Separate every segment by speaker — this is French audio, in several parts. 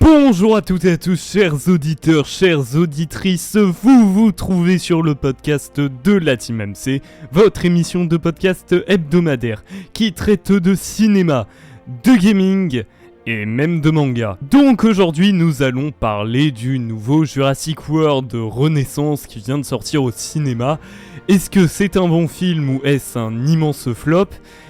Speaker 1: Bonjour à toutes et à tous, chers auditeurs, chères auditrices, vous trouvez sur le podcast de la Team MC, votre émission de podcast hebdomadaire qui traite de cinéma, de gaming et même de manga. Donc aujourd'hui nous allons parler du nouveau Jurassic World Renaissance qui vient de sortir au cinéma. Est-ce que c'est un bon film ou est-ce un immense flop ?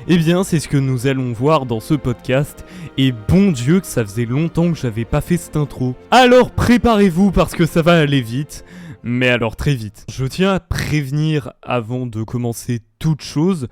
Speaker 1: Eh bien c'est ce que nous allons voir dans ce podcast, et bon Dieu que ça faisait longtemps que j'avais pas fait cette intro. Alors préparez-vous parce que ça va aller vite, mais alors très vite. Je tiens à prévenir avant de commencer toute chose,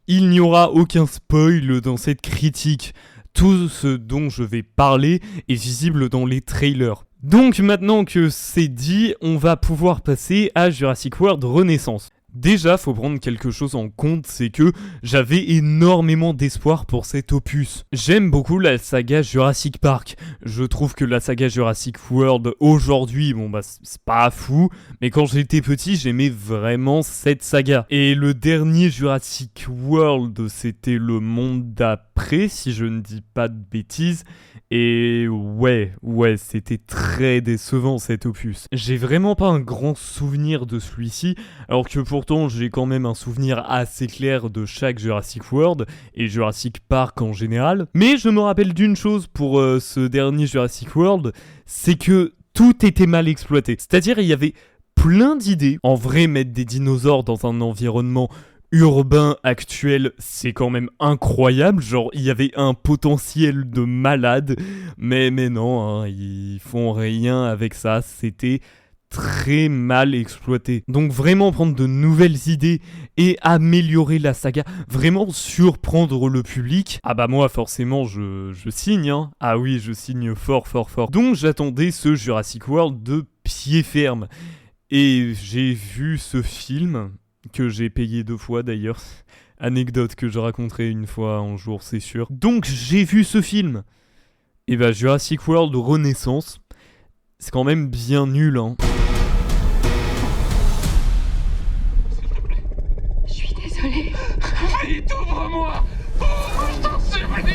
Speaker 1: il n'y aura aucun spoil dans cette critique. Tout ce dont je vais parler est visible dans les trailers. Donc maintenant que c'est dit, on va pouvoir passer à Jurassic World Renaissance. Déjà, faut prendre quelque chose en compte, c'est que j'avais énormément d'espoir pour cet opus. J'aime beaucoup la saga Jurassic Park. Je trouve que la saga Jurassic World aujourd'hui, c'est pas fou, mais quand j'étais petit, j'aimais vraiment cette saga. Et le dernier Jurassic World, c'était le monde d'après, si je ne dis pas de bêtises. Et ouais, c'était très décevant cet opus. J'ai vraiment pas un grand souvenir de celui-ci, alors que pourtant j'ai quand même un souvenir assez clair de chaque Jurassic World et Jurassic Park en général. Mais je me rappelle d'une chose pour ce dernier Jurassic World, c'est que tout était mal exploité. C'est-à-dire il y avait plein d'idées. En vrai, mettre des dinosaures dans un environnement urbain actuel, c'est quand même incroyable, genre il y avait un potentiel de malade, mais non, ils font rien avec ça, c'était très mal exploité. Donc vraiment prendre de nouvelles idées et améliorer la saga, vraiment surprendre le public, ah bah moi forcément je signe, hein. Ah oui, je signe fort. Donc j'attendais ce Jurassic World de pied ferme, et j'ai vu ce film que j'ai payé 2 fois d'ailleurs. Anecdote que je raconterai une fois un jour, c'est sûr. Donc j'ai vu ce film. Et bah Jurassic World Renaissance, c'est quand même bien nul, hein.
Speaker 2: S'il te plaît.
Speaker 3: Je suis désolée.
Speaker 2: Vite, ouvre-moi. Ouvre, je t'en supplie.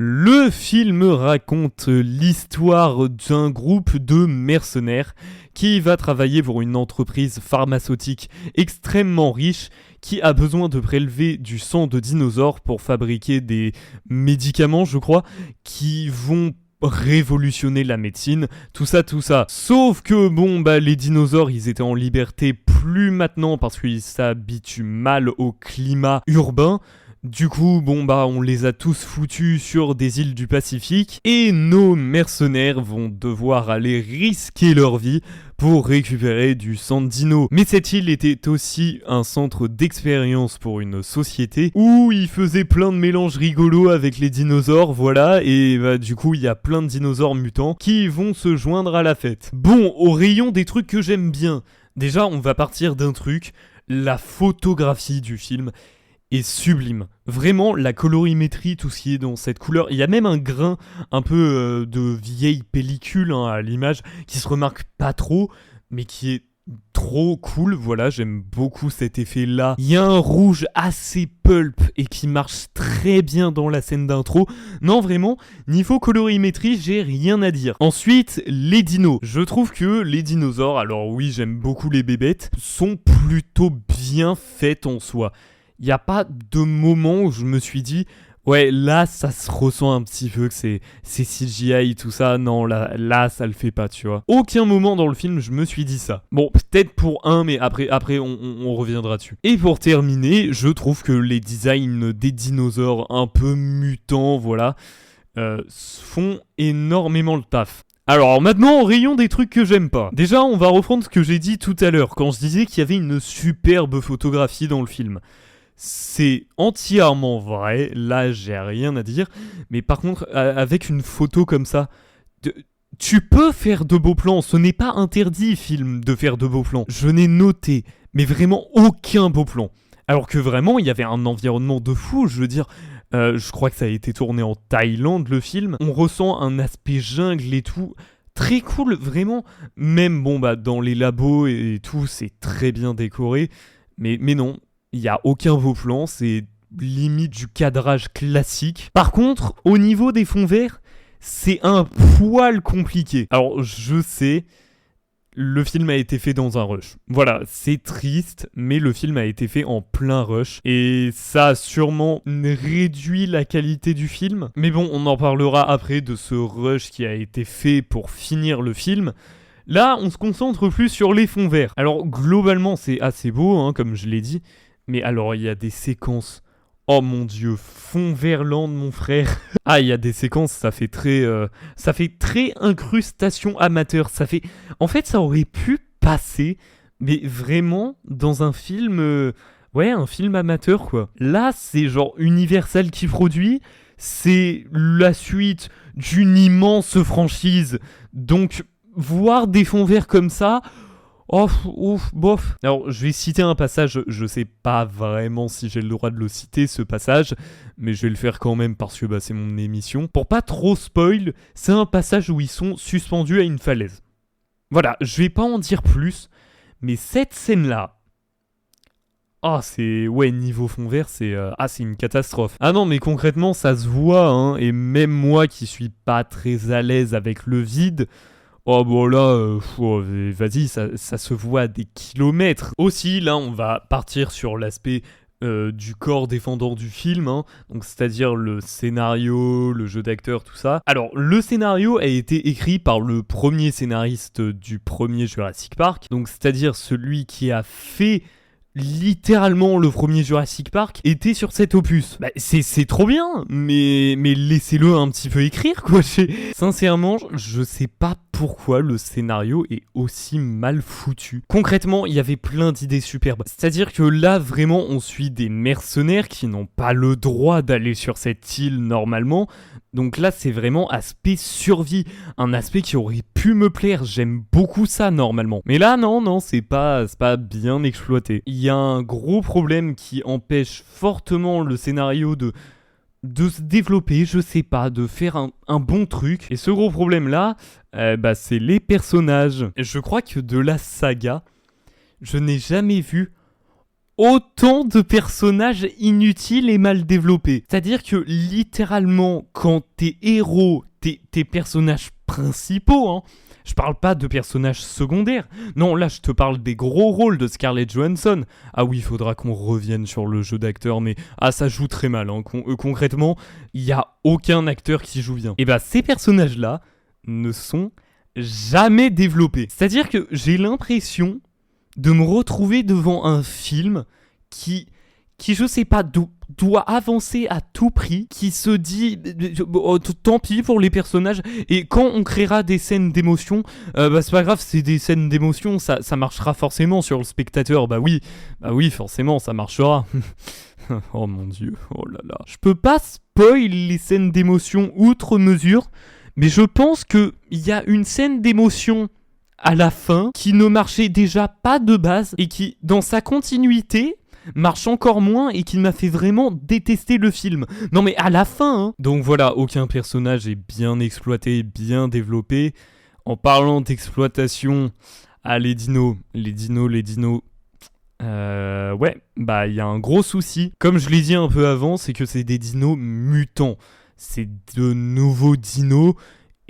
Speaker 1: Le film raconte l'histoire d'un groupe de mercenaires qui va travailler pour une entreprise pharmaceutique extrêmement riche qui a besoin de prélever du sang de dinosaures pour fabriquer des médicaments, je crois, qui vont révolutionner la médecine, tout ça. Sauf que les dinosaures, ils étaient en liberté plus maintenant parce qu'ils s'habituent mal au climat urbain. Du coup, on les a tous foutus sur des îles du Pacifique et nos mercenaires vont devoir aller risquer leur vie pour récupérer du sang de dino. Mais cette île était aussi un centre d'expérience pour une société où ils faisaient plein de mélanges rigolos avec les dinosaures, voilà, et du coup il y a plein de dinosaures mutants qui vont se joindre à la fête. Bon, au rayon des trucs que j'aime bien, déjà on va partir d'un truc, la photographie du film est sublime. Vraiment, la colorimétrie, tout ce qui est dans cette couleur. Il y a même un grain un peu de vieille pellicule à l'image qui se remarque pas trop, mais qui est trop cool. Voilà, j'aime beaucoup cet effet-là. Il y a un rouge assez pulp et qui marche très bien dans la scène d'intro. Non, vraiment, niveau colorimétrie, j'ai rien à dire. Ensuite, les dinos. Je trouve que les dinosaures, alors oui, j'aime beaucoup les bébêtes, sont plutôt bien faites en soi. Il n'y a pas de moment où je me suis dit ouais, là ça se ressent un petit peu que c'est CGI tout ça. Non, là ça le fait pas, tu vois. Aucun moment dans le film je me suis dit ça. Bon, peut-être pour un, mais après on reviendra dessus. Et pour terminer, je trouve que les designs des dinosaures un peu mutants, voilà, font énormément le taf. Alors maintenant, rayon des trucs que j'aime pas. Déjà, on va reprendre ce que j'ai dit tout à l'heure quand je disais qu'il y avait une superbe photographie dans le film. C'est entièrement vrai, là j'ai rien à dire, mais par contre avec une photo comme ça, tu peux faire de beaux plans, ce n'est pas interdit film de faire de beaux plans. Je n'ai noté, mais vraiment aucun beau plan. Alors que vraiment il y avait un environnement de fou, je veux dire, je crois que ça a été tourné en Thaïlande le film, on ressent un aspect jungle et tout. Très cool, vraiment, même dans les labos et tout, c'est très bien décoré, mais non. Il n'y a aucun beau plan, c'est limite du cadrage classique. Par contre, au niveau des fonds verts, c'est un poil compliqué. Alors, je sais, le film a été fait dans un rush. Voilà, c'est triste, mais le film a été fait en plein rush. Et ça a sûrement réduit la qualité du film. Mais bon, on en parlera après de ce rush qui a été fait pour finir le film. Là, on se concentre plus sur les fonds verts. Alors, globalement, c'est assez beau, hein, comme je l'ai dit. Mais alors, il y a des séquences... Oh mon dieu, fond Verland, mon frère. Ah, il y a des séquences, ça fait très incrustation amateur. En fait, ça aurait pu passer, mais vraiment dans un film, un film amateur quoi. Là, c'est genre Universal qui produit. C'est la suite d'une immense franchise. Donc, voir des fonds verts comme ça. Oh, ouf, bof. Alors, je vais citer un passage, je sais pas vraiment si j'ai le droit de le citer, ce passage, mais je vais le faire quand même parce que c'est mon émission. Pour pas trop spoil, c'est un passage où ils sont suspendus à une falaise. Voilà, je vais pas en dire plus, mais cette scène-là, niveau fond vert, c'est une catastrophe. Ah non, mais concrètement, ça se voit, hein, et même moi qui suis pas très à l'aise avec le vide... Oh bon là, vas-y, ça se voit à des kilomètres. Aussi, là, on va partir sur l'aspect du corps défendant du film, hein, donc c'est-à-dire le scénario, le jeu d'acteur, tout ça. Alors, le scénario a été écrit par le premier scénariste du premier Jurassic Park, donc c'est-à-dire celui qui a fait... littéralement le premier Jurassic Park était sur cet opus. C'est trop bien, mais laissez-le un petit peu écrire quoi. Sincèrement, je sais pas pourquoi le scénario est aussi mal foutu. Concrètement, il y avait plein d'idées superbes. C'est-à-dire que là, vraiment, on suit des mercenaires qui n'ont pas le droit d'aller sur cette île normalement. Donc là, c'est vraiment aspect survie. Un aspect qui aurait pu me plaire. J'aime beaucoup ça, normalement. Mais là, non, c'est pas bien exploité. Il y a un gros problème qui empêche fortement le scénario de se développer, je sais pas, de faire un bon truc. Et ce gros problème-là, c'est les personnages. Je crois que de la saga, je n'ai jamais vu autant de personnages inutiles et mal développés. C'est-à-dire que littéralement, quand tes héros, tes personnages principaux, hein, je parle pas de personnages secondaires. Non, là, je te parle des gros rôles de Scarlett Johansson. Ah oui, il faudra qu'on revienne sur le jeu d'acteur, mais ça joue très mal. Hein. Concrètement, il y a aucun acteur qui joue bien. Et ces personnages-là ne sont jamais développés. C'est-à-dire que j'ai l'impression de me retrouver devant un film qui je sais pas, doit avancer à tout prix, qui se dit tant pis pour les personnages, et quand on créera des scènes d'émotion, c'est pas grave, c'est des scènes d'émotion, ça marchera forcément sur le spectateur, bah oui, forcément ça marchera. Oh mon dieu, oh là là. Je peux pas spoil les scènes d'émotion outre mesure, mais je pense qu'il y a une scène d'émotion à la fin qui ne marchait déjà pas de base, et qui, dans sa continuité, marche encore moins et qui m'a fait vraiment détester le film. Non mais à la fin, hein. Donc voilà, aucun personnage est bien exploité, bien développé. En parlant d'exploitation, les dinos. Il y a un gros souci. Comme je l'ai dit un peu avant, c'est que c'est des dinos mutants. C'est de nouveaux dinos.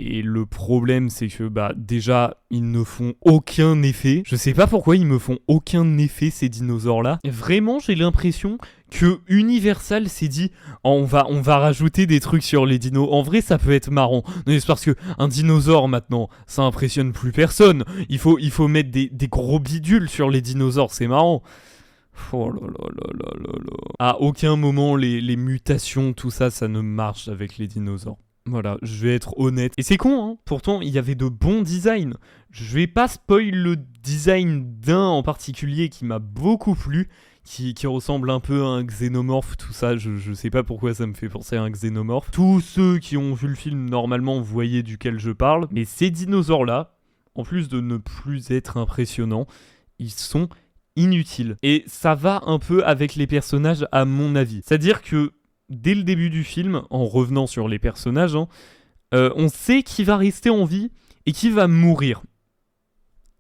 Speaker 1: Et le problème, c'est que déjà, ils ne font aucun effet. Je sais pas pourquoi ils me font aucun effet, ces dinosaures-là. Vraiment, j'ai l'impression que Universal s'est dit on va rajouter des trucs sur les dinos. En vrai, ça peut être marrant. Non, c'est parce que un dinosaure, maintenant, ça impressionne plus personne. Il faut mettre des gros bidules sur les dinosaures, c'est marrant. Oh là là là là là là. À aucun moment, les mutations, tout ça, ça ne marche avec les dinosaures. Voilà, je vais être honnête. Et c'est con, hein. Pourtant, il y avait de bons designs. Je vais pas spoil le design d'un en particulier qui m'a beaucoup plu, qui ressemble un peu à un xénomorphe, tout ça. Je sais pas pourquoi ça me fait penser à un xénomorphe. Tous ceux qui ont vu le film, normalement, voyaient duquel je parle. Mais ces dinosaures-là, en plus de ne plus être impressionnants, ils sont inutiles. Et ça va un peu avec les personnages, à mon avis. C'est-à-dire que dès le début du film, en revenant sur les personnages, on sait qui va rester en vie et qui va mourir.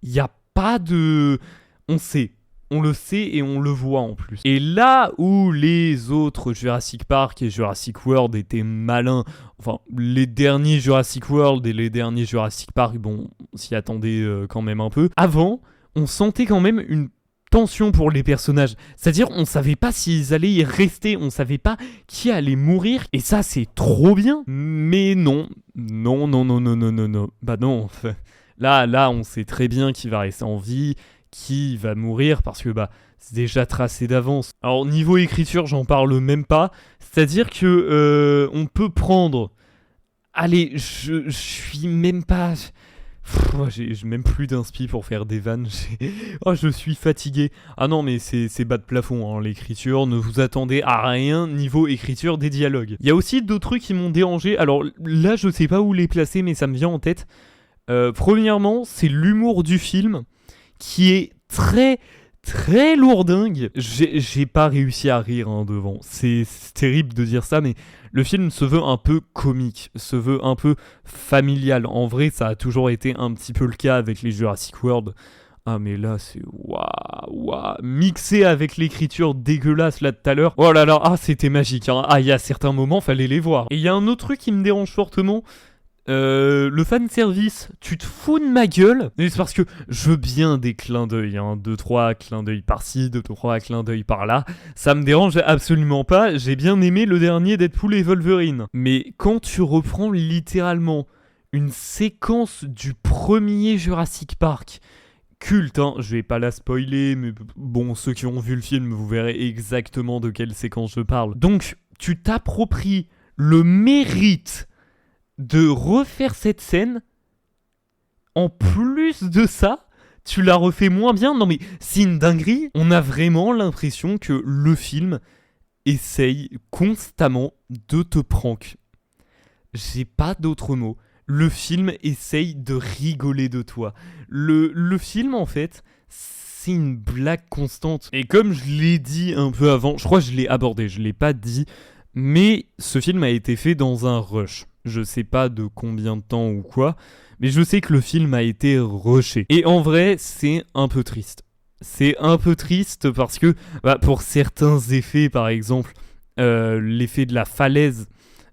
Speaker 1: Il n'y a pas de... On sait. on le sait et on le voit en plus. Et là où les autres Jurassic Park et Jurassic World étaient malins, enfin les derniers Jurassic World et les derniers Jurassic Park, bon, on s'y attendait quand même un peu. Avant, on sentait quand même une tension pour les personnages. C'est-à-dire, on savait pas s'ils allaient y rester, on savait pas qui allait mourir. Et ça, c'est trop bien. Mais non. Non. Bah non. Là, on sait très bien qui va rester en vie, qui va mourir, parce que bah c'est déjà tracé d'avance. Alors niveau écriture, j'en parle même pas. C'est-à-dire que on peut prendre. Allez, je suis même pas. J'ai même plus d'inspi pour faire des vannes. Je suis fatigué. Ah non, mais c'est bas de plafond, hein, l'écriture. Ne vous attendez à rien niveau écriture des dialogues. Il y a aussi d'autres trucs qui m'ont dérangé. Alors là, je sais pas où les placer, mais ça me vient en tête. Premièrement, c'est l'humour du film qui est très lourdingue. J'ai pas réussi à rire devant. C'est terrible de dire ça, mais le film se veut un peu comique, se veut un peu familial. En vrai, ça a toujours été un petit peu le cas avec les Jurassic World. Ah mais là c'est waouh, mixé avec l'écriture dégueulasse là de tout à l'heure. Oh là là, c'était magique. Hein. Il y a certains moments, fallait les voir. Et il y a un autre truc qui me dérange fortement. Le fanservice, tu te fous de ma gueule. Mais c'est parce que je veux bien des clins d'œil, 2-3 clins d'œil par-ci, 2-3 clins d'œil par-là. Ça me dérange absolument pas. J'ai bien aimé le dernier Deadpool et Wolverine. Mais quand tu reprends littéralement une séquence du premier Jurassic Park, culte, je vais pas la spoiler, mais bon, ceux qui ont vu le film, vous verrez exactement de quelle séquence je parle. Donc, tu t'appropries le mérite de refaire cette scène. En plus de ça, tu la refais moins bien. Non mais c'est une dinguerie. On a vraiment l'impression que le film essaye constamment de te prank. J'ai pas d'autres mots. Le film essaye de rigoler de toi. Le film en fait, c'est une blague constante. Et comme je l'ai dit un peu avant, je crois que je l'ai abordé, je l'ai pas dit, mais ce film a été fait dans un rush. Je sais pas de combien de temps ou quoi, mais je sais que le film a été rushé. Et en vrai, c'est un peu triste. C'est un peu triste parce que, pour certains effets, par exemple, l'effet de la falaise,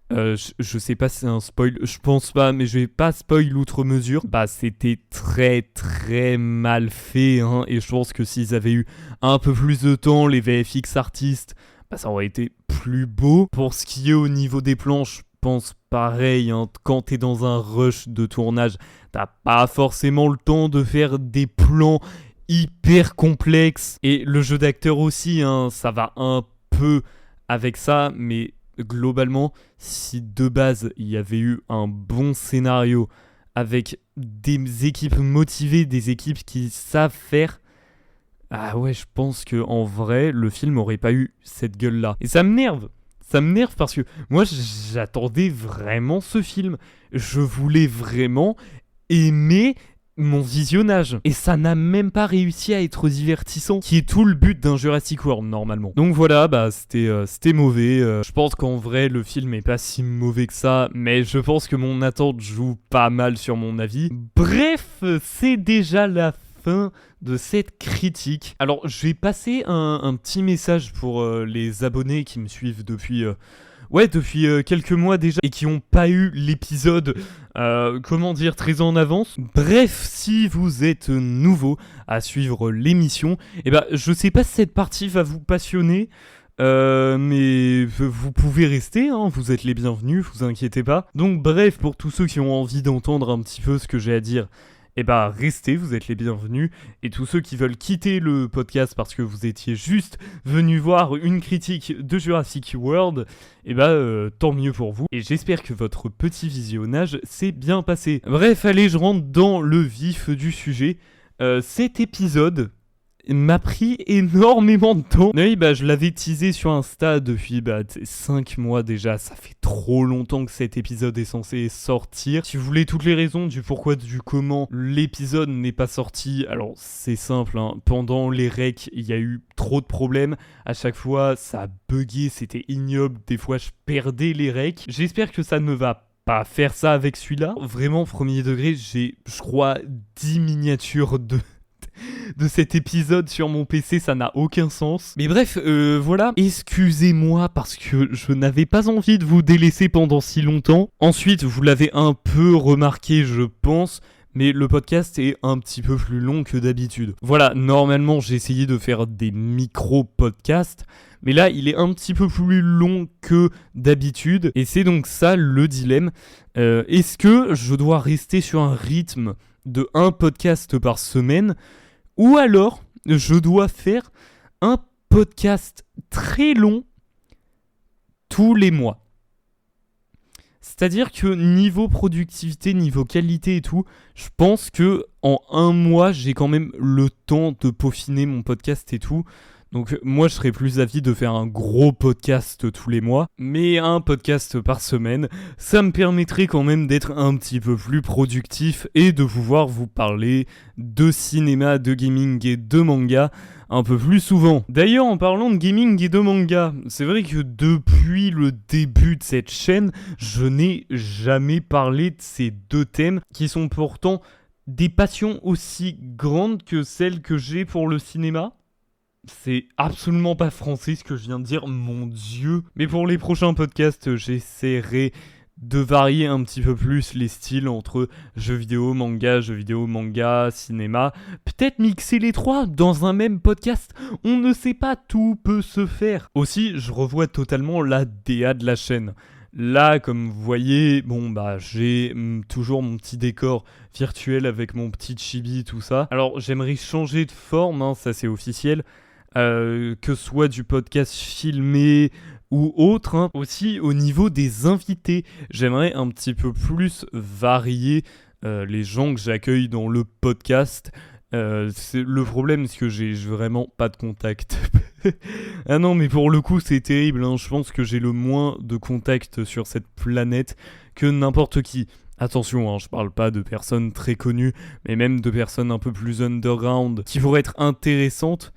Speaker 1: je sais pas si c'est un spoil, je pense pas, mais je vais pas spoil outre mesure. C'était très mal fait, et je pense que s'ils avaient eu un peu plus de temps, les VFX artistes, ça aurait été plus beau. Pour ce qui est au niveau des planches, pense pareil, quand t'es dans un rush de tournage, t'as pas forcément le temps de faire des plans hyper complexes. Et le jeu d'acteur aussi, ça va un peu avec ça, mais globalement, si de base il y avait eu un bon scénario avec des équipes motivées, des équipes qui savent faire, je pense que en vrai, le film aurait pas eu cette gueule-là. Et ça m'énerve. Ça m'énerve parce que moi, j'attendais vraiment ce film. Je voulais vraiment aimer mon visionnage. Et ça n'a même pas réussi à être divertissant, qui est tout le but d'un Jurassic World, normalement. Donc voilà, c'était mauvais. Je pense qu'en vrai, le film est pas si mauvais que ça, mais je pense que mon attente joue pas mal sur mon avis. Bref, c'est déjà la fin de cette critique. Alors, je vais passer un petit message pour les abonnés qui me suivent depuis quelques mois déjà et qui n'ont pas eu l'épisode, très en avance. Bref, si vous êtes nouveau à suivre l'émission, je sais pas si cette partie va vous passionner, mais vous pouvez rester, vous êtes les bienvenus, vous inquiétez pas. Donc bref, pour tous ceux qui ont envie d'entendre un petit peu ce que j'ai à dire, restez, vous êtes les bienvenus. Et tous ceux qui veulent quitter le podcast parce que vous étiez juste venus voir une critique de Jurassic World, tant mieux pour vous. Et j'espère que votre petit visionnage s'est bien passé. Bref, allez, je rentre dans le vif du sujet. Cet épisode m'a pris énormément de temps. Oui, je l'avais teasé sur Insta depuis 5 mois déjà. Ça fait trop longtemps que cet épisode est censé sortir. Si vous voulez toutes les raisons du pourquoi, du comment l'épisode n'est pas sorti, alors c'est simple, pendant les recs, il y a eu trop de problèmes. À chaque fois, ça a bugué, c'était ignoble. Des fois, je perdais les recs. J'espère que ça ne va pas faire ça avec celui-là. Vraiment, premier degré, j'ai, je crois, 10 miniatures de cet épisode sur mon PC, ça n'a aucun sens. Mais bref, voilà, excusez-moi parce que je n'avais pas envie de vous délaisser pendant si longtemps. Ensuite, vous l'avez un peu remarqué, je pense, mais le podcast est un petit peu plus long que d'habitude. Voilà, normalement j'ai essayé de faire des micro-podcasts, mais là il est un petit peu plus long que d'habitude, et c'est donc ça le dilemme. Est-ce que je dois rester sur un rythme de un podcast par semaine, ou alors je dois faire un podcast très long tous les mois? C'est-à-dire que niveau productivité, niveau qualité et tout, je pense que en un mois, j'ai quand même le temps de peaufiner mon podcast et tout. Donc moi, je serais plus d'avis de faire un gros podcast tous les mois, mais un podcast par semaine, ça me permettrait quand même d'être un petit peu plus productif et de pouvoir vous parler de cinéma, de gaming et de manga un peu plus souvent. D'ailleurs, en parlant de gaming et de manga, c'est vrai que depuis le début de cette chaîne, je n'ai jamais parlé de ces deux thèmes qui sont pourtant des passions aussi grandes que celles que j'ai pour le cinéma. C'est absolument pas français ce que je viens de dire, mon Dieu. Mais pour les prochains podcasts, j'essaierai de varier un petit peu plus les styles entre jeux vidéo, manga, cinéma. Peut-être mixer les trois dans un même podcast. On ne sait pas, tout peut se faire. Aussi, je revois totalement la DA de la chaîne. Là, comme vous voyez, j'ai toujours mon petit décor virtuel avec mon petit chibi, tout ça. Alors, j'aimerais changer de forme, ça c'est officiel. Que ce soit du podcast filmé ou autre. Aussi, au niveau des invités, j'aimerais un petit peu plus varier les gens que j'accueille dans le podcast. C'est le problème, c'est que j'ai vraiment pas de contact. Ah non, mais pour le coup, c'est terrible. Je pense que j'ai le moins de contacts sur cette planète que n'importe qui. Attention, je parle pas de personnes très connues, mais même de personnes un peu plus underground qui pourraient être intéressantes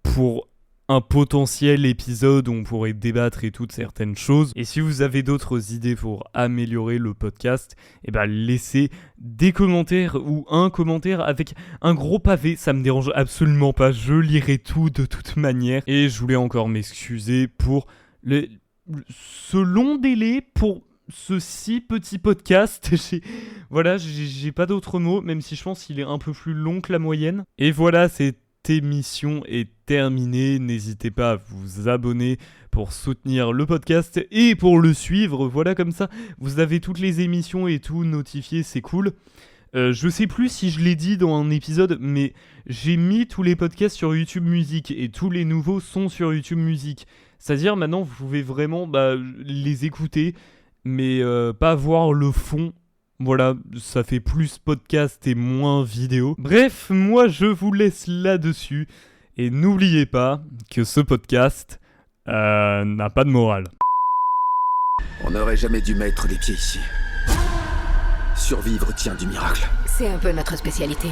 Speaker 1: pour un potentiel épisode où on pourrait débattre et toutes certaines choses. Et si vous avez d'autres idées pour améliorer le podcast, laissez des commentaires ou un commentaire avec un gros pavé, ça me dérange absolument pas, je lirai tout de toute manière. Et je voulais encore m'excuser pour ce long délai pour ce si petit podcast. J'ai pas d'autres mots, même si je pense qu'il est un peu plus long que la moyenne. Et voilà, cette émission est terminée. N'hésitez pas à vous abonner pour soutenir le podcast et pour le suivre. Voilà, comme ça, vous avez toutes les émissions et tout notifié, c'est cool. Je sais plus si je l'ai dit dans un épisode, mais j'ai mis tous les podcasts sur YouTube Music et tous les nouveaux sont sur YouTube Music. C'est-à-dire maintenant vous pouvez vraiment les écouter, mais pas voir le fond. Voilà, ça fait plus podcast et moins vidéo. Bref, moi je vous laisse là-dessus. Et n'oubliez pas que ce podcast n'a pas de morale.
Speaker 3: On n'aurait jamais dû mettre les pieds ici. Survivre tient du miracle.
Speaker 4: C'est un peu notre spécialité.